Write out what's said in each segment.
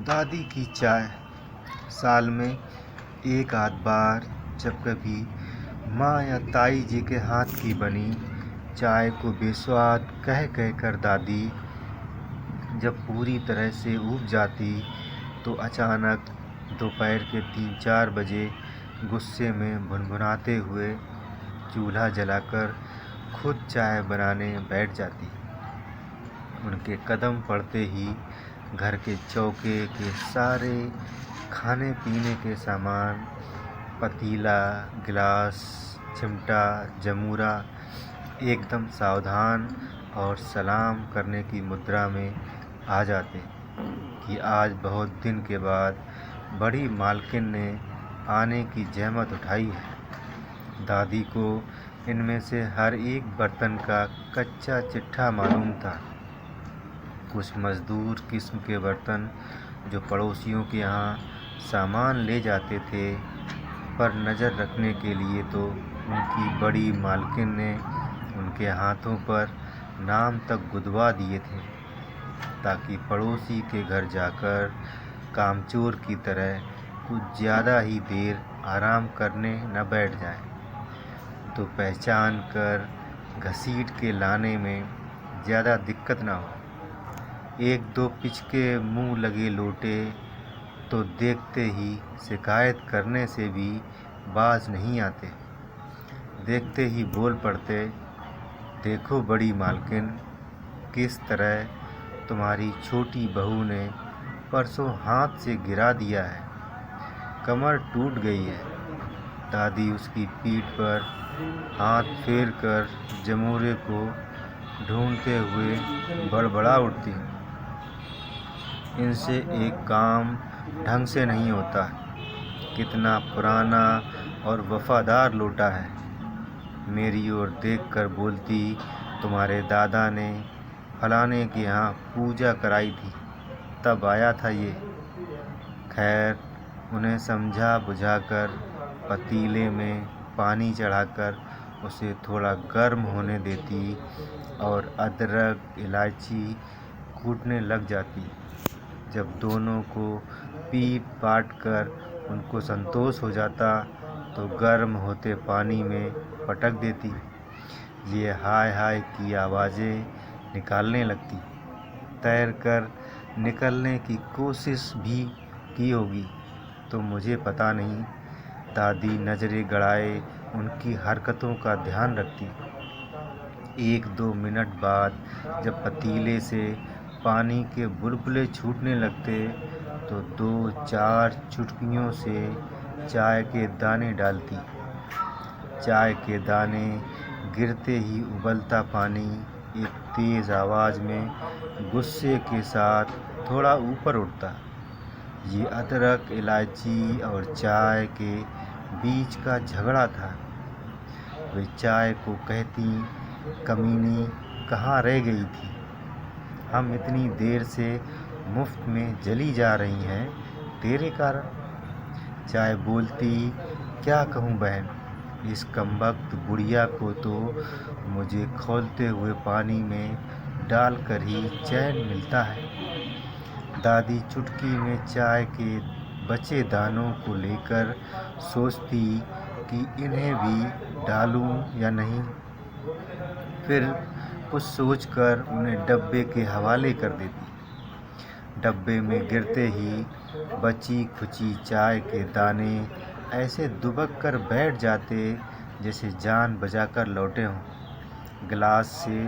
दादी की चाय। साल में एक आध बार जब कभी माँ या ताई जी के हाथ की बनी चाय को बेस्वाद कह कह कर दादी जब पूरी तरह से ऊब जाती तो अचानक दोपहर के 3-4 बजे गुस्से में भुनभुनाते हुए चूल्हा जलाकर खुद चाय बनाने बैठ जाती। उनके कदम पड़ते ही घर के चौके के सारे खाने पीने के सामान, पतीला, गिलास, चिमटा, जमूरा एकदम सावधान और सलाम करने की मुद्रा में आ जाते कि आज बहुत दिन के बाद बड़ी मालकिन ने आने की जहमत उठाई है। दादी को इनमें से हर एक बर्तन का कच्चा चिट्ठा मालूम था। कुछ मज़दूर किस्म के बर्तन जो पड़ोसियों के यहाँ सामान ले जाते थे, पर नज़र रखने के लिए तो उनकी बड़ी मालकिन ने उनके हाथों पर नाम तक गुदवा दिए थे ताकि पड़ोसी के घर जाकर कामचोर की तरह कुछ ज़्यादा ही देर आराम करने न बैठ जाए तो पहचान कर घसीट के लाने में ज़्यादा दिक्कत ना हो। एक दो पिचके मुंह लगे लोटे तो देखते ही शिकायत करने से भी बाज नहीं आते। देखते ही बोल पड़ते, देखो बड़ी मालकिन, किस तरह तुम्हारी छोटी बहू ने परसों हाथ से गिरा दिया है, कमर टूट गई है। दादी उसकी पीठ पर हाथ फेर कर जमूरे को ढूंढते हुए बड़बड़ा उठती, इनसे एक काम ढंग से नहीं होता। कितना पुराना और वफादार लोटा है। मेरी ओर देखकर बोलती, तुम्हारे दादा ने फलाने के यहाँ पूजा कराई थी, तब आया था ये। खैर, उन्हें समझा बुझाकर पतीले में पानी चढ़ाकर उसे थोड़ा गर्म होने देती और अदरक इलायची कूटने लग जाती। जब दोनों को पीट पाट कर उनको संतोष हो जाता तो गर्म होते पानी में पटक देती। ये हाय हाय की आवाज़ें निकालने लगती। तैर कर निकलने की कोशिश भी की होगी तो मुझे पता नहीं। दादी नज़रें गड़ाए उनकी हरकतों का ध्यान रखती। 1-2 मिनट बाद जब पतीले से पानी के बुलबुले छूटने लगते तो 2-4 चुटकियों से चाय के दाने डालती। चाय के दाने गिरते ही उबलता पानी एक तेज़ आवाज़ में गुस्से के साथ थोड़ा ऊपर उठता। ये अदरक इलायची और चाय के बीच का झगड़ा था। वे चाय को कहती, कमीनी कहाँ रह गई थी, हम इतनी देर से मुफ्त में जली जा रही हैं तेरे कारण। चाय बोलती, क्या कहूँ बहन, इस कमबख्त बुढ़िया को तो मुझे खौलते हुए पानी में डालकर ही चैन मिलता है। दादी चुटकी में चाय के बचे दानों को लेकर सोचती कि इन्हें भी डालूं या नहीं। फिर कुछ सोचकर उन्हें डब्बे के हवाले कर देती। डब्बे में गिरते ही बची खुची चाय के दाने ऐसे दुबक कर बैठ जाते जैसे जान बचाकर लौटे हों। गिलास से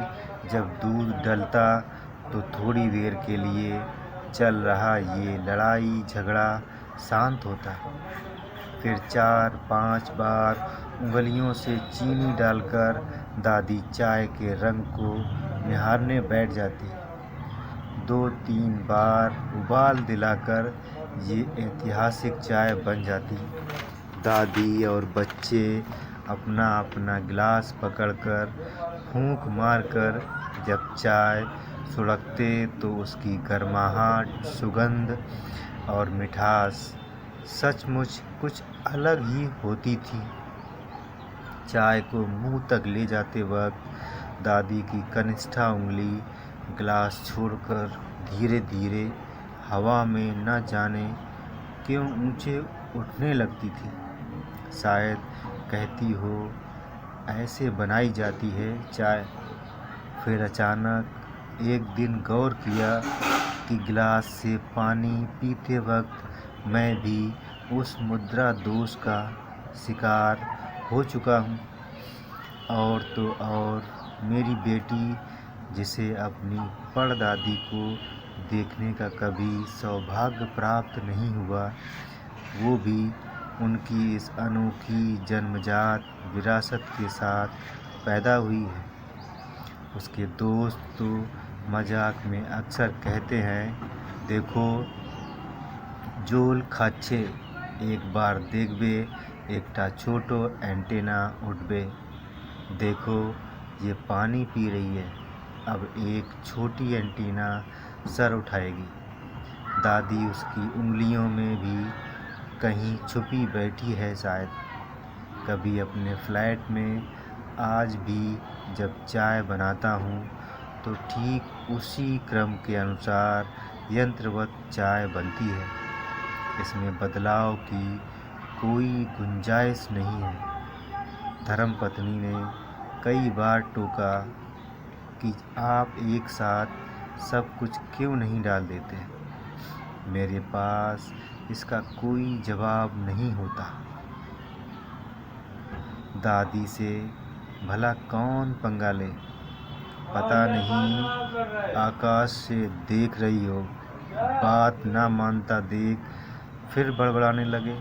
जब दूध डलता तो थोड़ी देर के लिए चल रहा ये लड़ाई झगड़ा शांत होता। फिर 4-5 बार उंगलियों से चीनी डालकर दादी चाय के रंग को निहारने बैठ जाती। 2-3 बार उबाल दिलाकर ये ऐतिहासिक चाय बन जाती। दादी और बच्चे अपना अपना गिलास पकड़कर फूंक मारकर जब चाय सुड़कते तो उसकी गर्माहट, सुगंध और मिठास सचमुच कुछ अलग ही होती थी। चाय को मुंह तक ले जाते वक्त दादी की कनिष्ठा उंगली गिलास छोड़कर धीरे धीरे हवा में न जाने क्यों ऊंचे उठने लगती थी। शायद कहती हो ऐसे बनाई जाती है चाय। फिर अचानक एक दिन गौर किया कि गिलास से पानी पीते वक्त मैं भी उस मुद्रा दोष का शिकार हो चुका हूँ। और तो और मेरी बेटी, जिसे अपनी परदादी को देखने का कभी सौभाग्य प्राप्त नहीं हुआ, वो भी उनकी इस अनोखी जन्मजात विरासत के साथ पैदा हुई है। उसके दोस्त तो मजाक में अक्सर कहते हैं, देखो जोल खाच्छे, एक बार देखबे एकटा छोटो एंटेना उठबे। देखो ये पानी पी रही है, अब एक छोटी एंटीना सर उठाएगी। दादी उसकी उंगलियों में भी कहीं छुपी बैठी है शायद। कभी अपने फ्लैट में आज भी जब चाय बनाता हूँ तो ठीक उसी क्रम के अनुसार यंत्रवत चाय बनती है। इसमें बदलाव की कोई गुंजाइश नहीं है। धर्मपत्नी ने कई बार टोका कि आप एक साथ सब कुछ क्यों नहीं डाल देते। मेरे पास इसका कोई जवाब नहीं होता। दादी से भला कौन पंगा ले, पता नहीं आकाश से देख रही हो, बात ना मानता देख फिर बड़बड़ाने लगे।